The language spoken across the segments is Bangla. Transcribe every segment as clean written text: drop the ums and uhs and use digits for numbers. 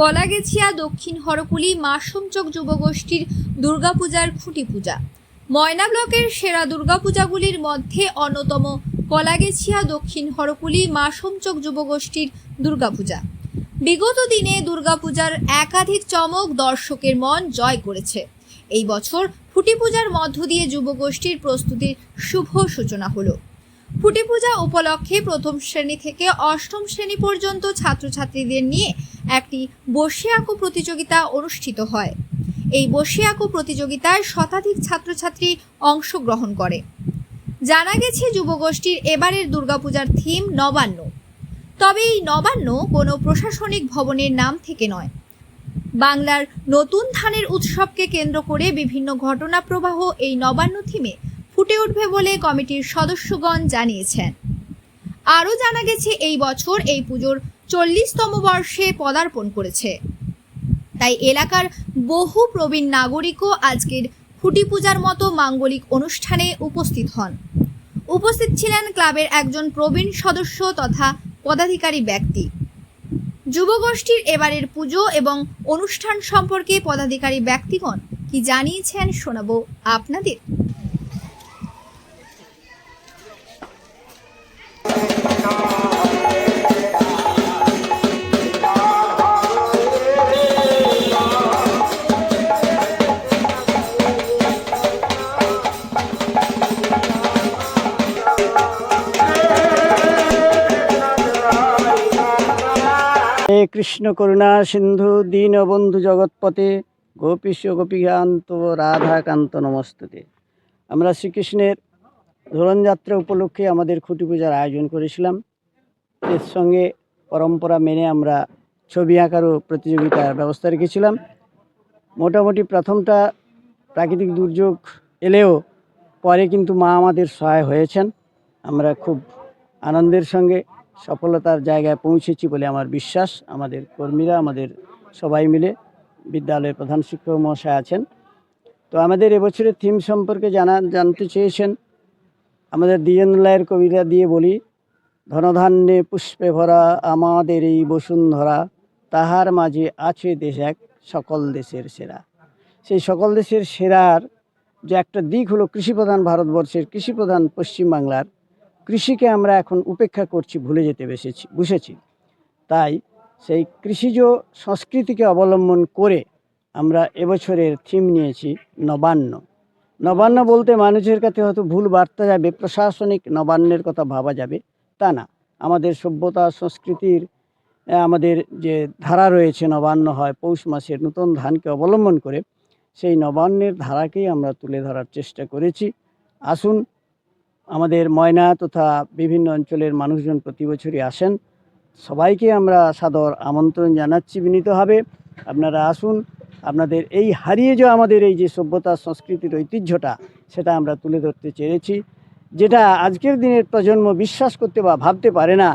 কলাগেছিয়া দক্ষিণ হরকুলি মাসমচক যুবগোষ্ঠীর দুর্গাপূজার খুঁটি পূজা। ময়না ব্লকের সেরা দুর্গাপূজাগুলির মধ্যে অন্যতম কলাগেছিয়া দক্ষিণ হরকুলি মাসমচক যুবগোষ্ঠীর দুর্গাপূজা। বিগত দিনে দুর্গাপূজার একাধিক চমক দর্শকের মন জয় করেছে। এই বছর খুঁটি পূজার মধ্য দিয়ে যুবগোষ্ঠীর প্রস্তুতির শুভ সূচনা হলো। খুঁটি পূজা উপলক্ষে প্রথম শ্রেণী থেকে অষ্টম শ্রেণী পর্যন্ত ছাত্রছাত্রীদের নিয়ে একটি বসে আঁকো প্রতিযোগিতা অনুষ্ঠিত হয়। এই বসে আঁকো প্রতিযোগিতায় শতাধিক ছাত্রছাত্রী অংশগ্রহণ করে। জানা গেছে যুবগোষ্ঠীর এবারের দুর্গাপূজার থিম নবান্ন। তবে এই নবান্ন কোনো প্রশাসনিক ভবনের নাম থেকে নয়, বাংলার নতুন ধানের উৎসবকে কেন্দ্র করে বিভিন্ন ঘটনা প্রবাহ এই নবান্ন থিমে ফুটে উঠবে বলে কমিটির সদস্যগণ জানিয়েছেন। আরও জানা গেছে এই বছর এই পুজোর 40তম বর্ষে পদার্পণ করেছে, তাই এলাকার বহু প্রবীণ নাগরিকও আজকের খুঁটি পূজার মতো মাঙ্গলিক অনুষ্ঠানে উপস্থিত হন। উপস্থিত ছিলেন ক্লাবের একজন প্রবীণ সদস্য তথা পদাধিকারী ব্যক্তি। যুবগোষ্ঠীর এবারের পুজো এবং অনুষ্ঠান সম্পর্কে পদাধিকারী ব্যক্তিগণ কি জানিয়েছেন শোনাবো আপনাদের। হে কৃষ্ণ করুণা সিন্ধু দীনবন্ধু জগৎপতে গোপীশ গোপীকান্ত রাধাকান্ত নমস্তুতে। আমরা শ্রীকৃষ্ণের ধরণযাত্রা উপলক্ষে আমাদের খুঁটি পূজার আয়োজন করেছিলাম। এর সঙ্গে পরম্পরা মেনে আমরা ছবি আঁকারও প্রতিযোগিতার ব্যবস্থা রেখেছিলাম। মোটামুটি প্রথমটা প্রাকৃতিক দুর্যোগ এলেও পরে কিন্তু মা আমাদের সহায় হয়েছেন। আমরা খুব আনন্দের সঙ্গে সফলতার জায়গায় পৌঁছেছি বলে আমার বিশ্বাস। আমাদের কর্মীরা, আমাদের সবাই মিলে, বিদ্যালয়ের প্রধান শিক্ষক মহাশয় আছেন। তো আমাদের এবছরের থিম সম্পর্কে জানতে চেয়েছেন। আমাদের দ্বিজেন্দ্রলাইয়ের কবিতা দিয়ে বলি, ধনধান্যে পুষ্পে ভরা আমাদের এই বসুন্ধরা, তাহার মাঝে আছে দেশ এক সকল দেশের সেরা। সেই সকল দেশের সেরার যে একটা দিক হলো কৃষিপ্রধান ভারতবর্ষের, কৃষিপ্রধান পশ্চিমবাংলার কৃষিকে আমরা এখন উপেক্ষা করছি, ভুলে যেতে বসেছি। তাই সেই কৃষিজ সংস্কৃতিকে অবলম্বন করে আমরা এবছরের থিম নিয়েছি নবান্ন। নবান্ন বলতে মানুষের কাছে হয়তো ভুল বার্তা যাবে, প্রশাসনিক নবান্নের কথা ভাবা যাবে, তা না। আমাদের সভ্যতা সংস্কৃতির আমাদের যে ধারা রয়েছে, নবান্ন হয় পৌষ মাসের নতুন ধানকে অবলম্বন করে, সেই নবান্নের ধারাকেই আমরা তুলে ধরার চেষ্টা করেছি। আসুন, আমাদের ময়না তথা বিভিন্ন অঞ্চলের মানুষজন প্রতি বছরই আসেন। সবাইকে আমরা সাদর আমন্ত্রণ জানাচ্ছি বিনীতভাবে। আপনারা আসুন, আপনাদের এই হারিয়ে যাওয়া আমাদের এই যে সভ্যতা সংস্কৃতির ঐতিহ্যটা, সেটা আমরা তুলে ধরতে চেয়েছি, যেটা আজকের দিনের প্রজন্ম বিশ্বাস করতে বা ভাবতে পারে না।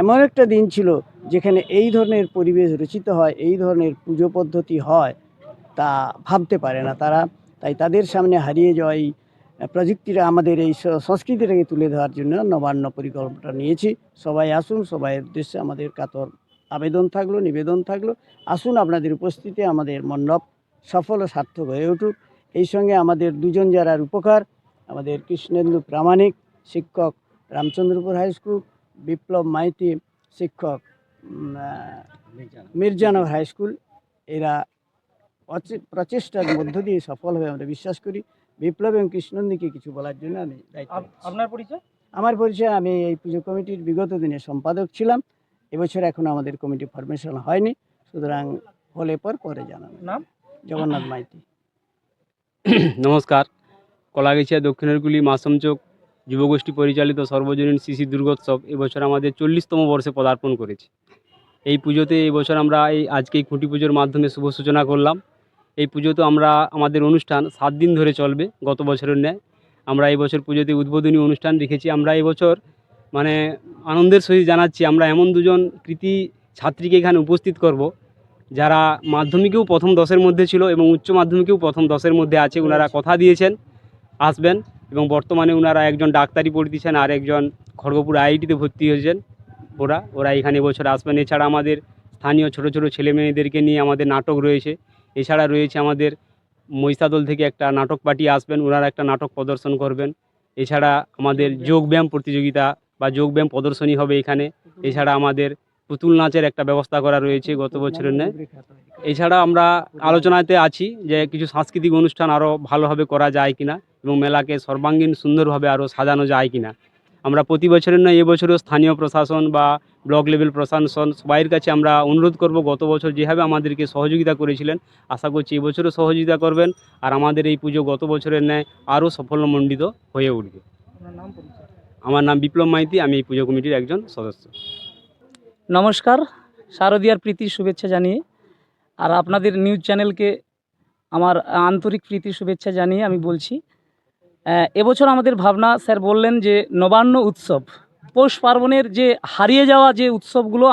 এমন একটা দিন ছিল যেখানে এই ধরনের পরিবেশ রচিত হয়, এই ধরনের পুজো পদ্ধতি হয়, তা ভাবতে পারে না তারা। তাই তাদের সামনে হারিয়ে যাওয়া এই প্রযুক্তিটা, আমাদের এই সংস্কৃতিটাকে তুলে ধরার জন্য নবান্ন পরিকল্পনা নিয়েছি। সবাই আসুন, সবাইয়ের উদ্দেশ্যে আমাদের কাতর আবেদন থাকলো, নিবেদন থাকলো, আসুন আপনাদের উপস্থিতি আমাদের মণ্ডপ সফল ও সার্থক হয়ে উঠুক। এই সঙ্গে আমাদের দুজন যারা উপকার, আমাদের কৃষ্ণেন্দু প্রামাণিক শিক্ষক রামচন্দ্রপুর হাই স্কুল, বিপ্লব মাইতি শিক্ষক মির্জানগর হাই স্কুল, এরা প্রচেষ্টার মধ্য দিয়ে সফল হবে আমরা বিশ্বাস করি। বিপ্লব এবং কৃষ্ণনন্দীকে কিছু বলার জন্য আমি দায়িত্ব। আপনার পরিচয়? আমার পরিচয়, আমি এই পুজো কমিটির বিগত দিনে সম্পাদক ছিলাম। এবছর এখন আমাদের কমিটি ফরমেশন হয়নি, সুতরাং হলে পরে জানানো। নাম? জগন্নাথ মাইতি। নমস্কার। কলাগেছিয়া দক্ষিণেরকুলি মাসমচক যুবগোষ্ঠী পরিচালিত সর্বজনীন শিশি দুর্গোৎসব এবছর আমাদের 40তম বর্ষে পদার্পণ করেছে। এই পুজোতে এবছর আমরা আজকেই খুঁটি পুজোর মাধ্যমে শুভ সূচনা করলাম। এই পুজোতে আমরা আমাদের অনুষ্ঠান 7 দিন ধরে চলবে গত বছরের ন্যায়। আমরা এই বছর পুজোতে উদ্বোধনী অনুষ্ঠান রেখেছি। আমরা এবছর মানে আনন্দের সহিত জানাচ্ছি, আমরা এমন দুজন কৃতি ছাত্রীকে এখানে উপস্থিত করব যারা মাধ্যমিকেও প্রথম 10-এর মধ্যে ছিল এবং উচ্চ মাধ্যমিকেও প্রথম 10-এর মধ্যে আছে। ওনারা কথা দিয়েছেন আসবেন এবং বর্তমানে ওনারা একজন ডাক্তারি পড়তেছেন আর একজন খড়গপুর আইআইটিতে ভর্তি হয়েছেন। ওরা এখানে এবছর আসবেন। এছাড়া আমাদের স্থানীয় ছোট ছোট ছেলে মেয়েদেরকে নিয়ে আমাদের নাটক রয়েছে। এছাড়া রয়েছে আমাদের মহিষাদল থেকে একটা নাটক পার্টি আসবেন, ওনারা একটা নাটক প্রদর্শন করবেন। এছাড়া আমাদের যোগব্যায়াম প্রতিযোগিতা বা যোগব্যায়াম প্রদর্শনী হবে এখানে। এছাড়া আমাদের পুতুল নাচের একটা ব্যবস্থা করা রয়েছে গত বছরের ন্যায়। এছাড়া আমরা আলোচনাতে আছি যে কিছু সাংস্কৃতিক অনুষ্ঠান আরও ভালোভাবে করা যায় কিনা এবং মেলাকে সর্বাঙ্গীন সুন্দরভাবে আরও সাজানো যায় কিনা। আমরা প্রতি বছরের নয় এবছরও স্থানীয় প্রশাসন বা ব্লক লেভেল প্রশাসন সবাইয়ের কাছে আমরা অনুরোধ করব, গত বছর যেভাবে আমাদেরকে সহযোগিতা করেছিলেন আশা করছি এবছরও সহযোগিতা করবেন, আর আমাদের এই পুজো গত বছরের ন্যায় আরও সাফল্যমণ্ডিত হয়ে উঠবে। আমার নাম বিপ্লব মাইতি, আমি এই পুজো কমিটির একজন সদস্য। নমস্কার, শারদীয়ার প্রীতির শুভেচ্ছা জানিয়ে আর আপনাদের নিউজ চ্যানেলকে আমার আন্তরিক প্রীতির শুভেচ্ছা জানিয়ে আমি বলছি, এবছর আমাদের ভাবনা, স্যার বললেন যে নবান্ন উৎসব, পৌষ পার্বণের যে হারিয়ে যাওয়া যে উৎসবগুলো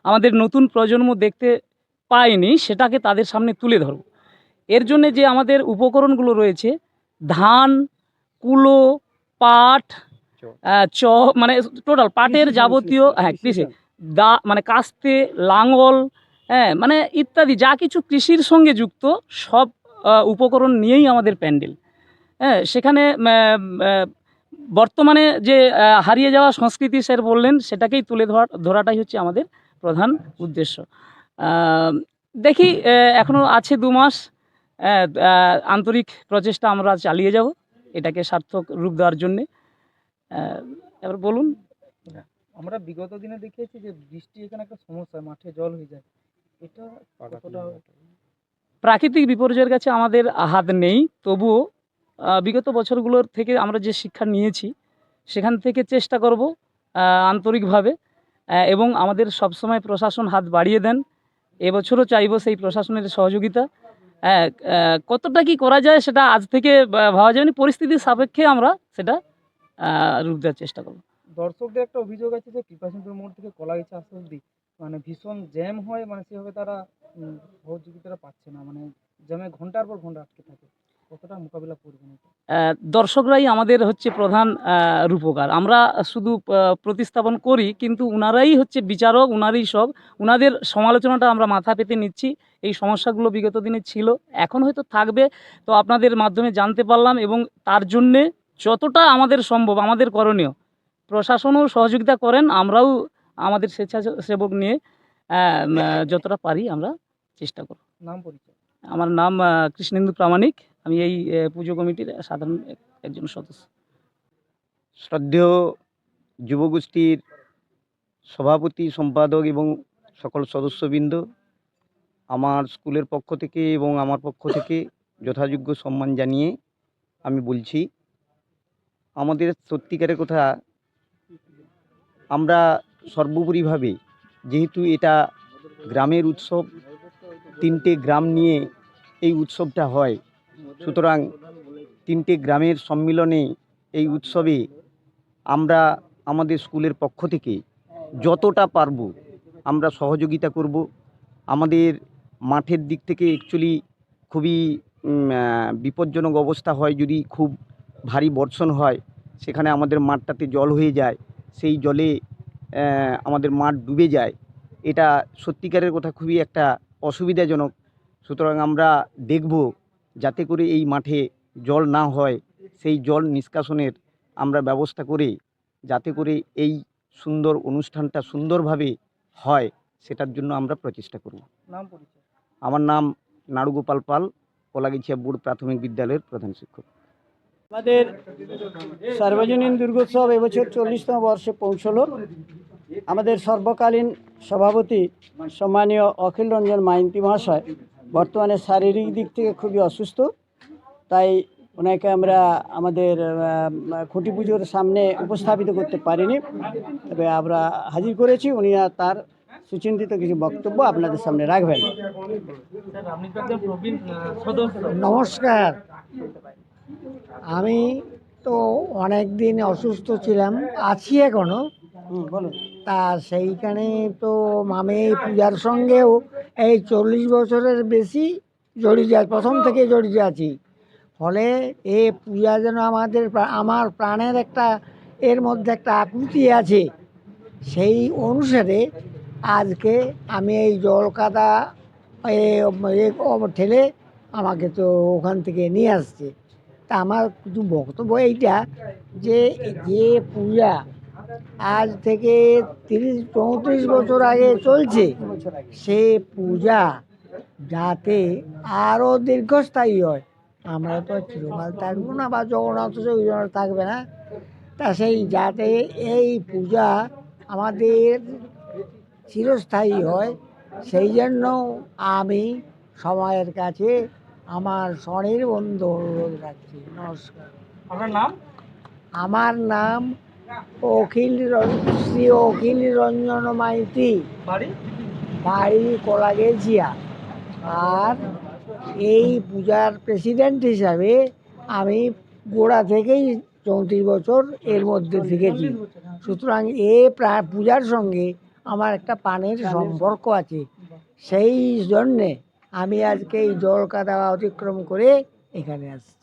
আমাদের নতুন প্রজন্ম দেখতে পায়নি, সেটাকে তাদের সামনে তুলে ধরব। এর জন্যে যে আমাদের উপকরণগুলো রয়েছে, ধান, কুলো, পাট, মানে টোটাল পাটের যাবতীয়, কৃষি মানে কাস্তে, লাঙল, মানে ইত্যাদি যা কিছু কৃষির সঙ্গে যুক্ত সব উপকরণ নিয়েই আমাদের প্যান্ডেল। সেখানে বর্তমানে যে হারিয়ে যাওয়া সংস্কৃতি স্যার বললেন, সেটাকেই তুলে ধরাটাই হচ্ছে আমাদের প্রধান উদ্দেশ্য। দেখি এখনও আছে 2 মাস, আন্তরিক প্রচেষ্টা আমরা চালিয়ে যাব এটাকে সার্থক রূপ দেওয়ার জন্যে। এবার বলুন। আমরা বিগত দিনে দেখেছি যে বৃষ্টি এখানে একটা সমস্যা, মাঠে জল হয়ে যায়, এটা কতটা? প্রাকৃতিক বিপর্যয়ের কাছে আমাদের হাত নেই, তবুও বিগত বছরগুলোর থেকে আমরা যে শিক্ষা নিয়েছি সেখান থেকে চেষ্টা করব আন্তরিকভাবে, এবং আমাদের সবসময় প্রশাসন হাত বাড়িয়ে দেন। এবছরও চাইব সেই প্রশাসনের সহযোগিতা। কতটা কি করা যায় সেটা আজ থেকে ভাবা যায়নি, পরিস্থিতির সাপেক্ষে আমরা সেটা রূপ দেওয়ার চেষ্টা করব। দর্শকদের একটা অভিযোগ আছে যে কৃপাসিংপুর মোড় থেকে কলাগাছি আসতে অবধি মানে ভীষণ জ্যাম হয়, মানে সেভাবে তারা সহযোগিতাটা পাচ্ছে না, মানে জ্যামে ঘন্টার পর ঘন্টা আটকে থাকে, কতটা মোকাবিলা করবেন এটা? দর্শকরাই আমাদের হচ্ছে প্রধান রূপকার। আমরা শুধু প্রতিস্থাপন করি, কিন্তু উনারাই হচ্ছে বিচারক, উনারই সব, উনাদের সমালোচনাটা আমরা মাথা পেতে নিচ্ছি। এই সমস্যাগুলো বিগত দিনে ছিল, এখন হয়তো থাকবে, তো আপনাদের মাধ্যমে জানতে পারলাম, এবং তার জন্যে যতটা আমাদের সম্ভব, আমাদের করণীয়, প্রশাসনও সহযোগিতা করেন, আমরাও আমাদের স্বেচ্ছাসেবক নিয়ে যতটা পারি আমরা চেষ্টা করব। নাম পরিচয়? আমার নাম কৃষ্ণেন্দু প্রামাণিক, আমি এই পুজো কমিটির সাধারণ একজন সদস্য। শ্রদ্ধেয় যুবগোষ্ঠীর সভাপতি, সম্পাদক এবং সকল সদস্যবৃন্দ, আমার স্কুলের পক্ষ থেকে এবং আমার পক্ষ থেকে যথাযোগ্য সম্মান জানিয়ে আমি বলছি, আমাদের সত্যিকারের কথা, আমরা সর্বোপরিভাবে, যেহেতু এটা গ্রামের উৎসব, 3টে গ্রাম নিয়ে এই উৎসবটা হয়, সুতরাং 3টে গ্রামের সম্মিলনে এই উৎসবে আমরা আমাদের স্কুলের পক্ষ থেকে যতটা পারব আমরা সহযোগিতা করব। আমাদের মাঠের দিক থেকে অ্যাকচুয়ালি খুবই বিপজ্জনক অবস্থা হয়, যদি খুব ভারী বর্ষণ হয়, সেখানে আমাদের মাঠটাতে জল হয়ে যায়, সেই জলে আমাদের মাঠ ডুবে যায়, এটা সত্যিকারের কথা খুবই একটা অসুবিধাজনক। সুতরাং আমরা দেখব যাতে করে এই মাঠে জল না হয়, সেই জল নিষ্কাশনের আমরা ব্যবস্থা করে যাতে করে এই সুন্দর অনুষ্ঠানটা সুন্দরভাবে হয়, সেটার জন্য আমরা প্রচেষ্টা করব। নাম পরিচয়? আমার নাম নাড়ুগোপাল পাল, কলাগাছিয়া বোর্ড প্রাথমিক বিদ্যালয়ের প্রধান শিক্ষক। আমাদের সার্বজনীন দুর্গোৎসব এবছর 40তম বর্ষে পৌঁছলো। আমাদের সর্বকালীন সভাপতি সম্মানীয় অখিল রঞ্জন মাইতি মহাশয় বর্তমানে শারীরিক দিক থেকে খুবই অসুস্থ, তাই ওনাকে আমরা আমাদের খুঁটি পুজোর সামনে উপস্থাপিত করতে পারিনি, তবে আমরা হাজির করেছি। উনি তার সুচিন্তিত কিছু বক্তব্য আপনাদের সামনে রাখবেন। নমস্কার, আমি তো অনেক দিন অসুস্থ ছিলাম, আছি এখনো। বলুন। তা সেইখানে তো আমি এই পূজার সঙ্গেও এই 40 বছরের বেশি জড়িত আছি, প্রথম থেকে জড়িত আছি। ফলে এই পূজা যেন আমার প্রাণের একটা, এর মধ্যে একটা আকুতি আছে। সেই অনুসারে আজকে আমি এই জল কাদা ঠেলে আমাকে তো ওখান থেকে নিয়ে আসছে। তা আমার কিছু বক্তব্য এইটা যে যে পূজা আজ থেকে 30-34 বছর আগে চলছে, সে পূজা যাতে আরও দীর্ঘস্থায়ী হয়। আমরা তো চিরকাল থাকবো না, বা জগন্নাথ থাকবে না, তা সেই যাতে এই পূজা আমাদের চিরস্থায়ী হয়, সেই জন্য আমি সময়ের কাছে আমার স্বনির্বন্ধ অনুরোধ রাখছি। নমস্কার। আপনার নাম? আমার নাম শ্রী অখিল রঞ্জন মাইতি, বাড়ি? বাড়ি কলাগেছিয়া। আর এই পূজার প্রেসিডেন্ট হিসাবে আমি গোড়া থেকেই 34 বছর এর মধ্যে থেকেছি। সুতরাং পূজার সঙ্গে আমার একটা প্রাণের সম্পর্ক আছে। সেই জন্যে আমি আজকে এই জল কাদা অতিক্রম করে এখানে আসছি।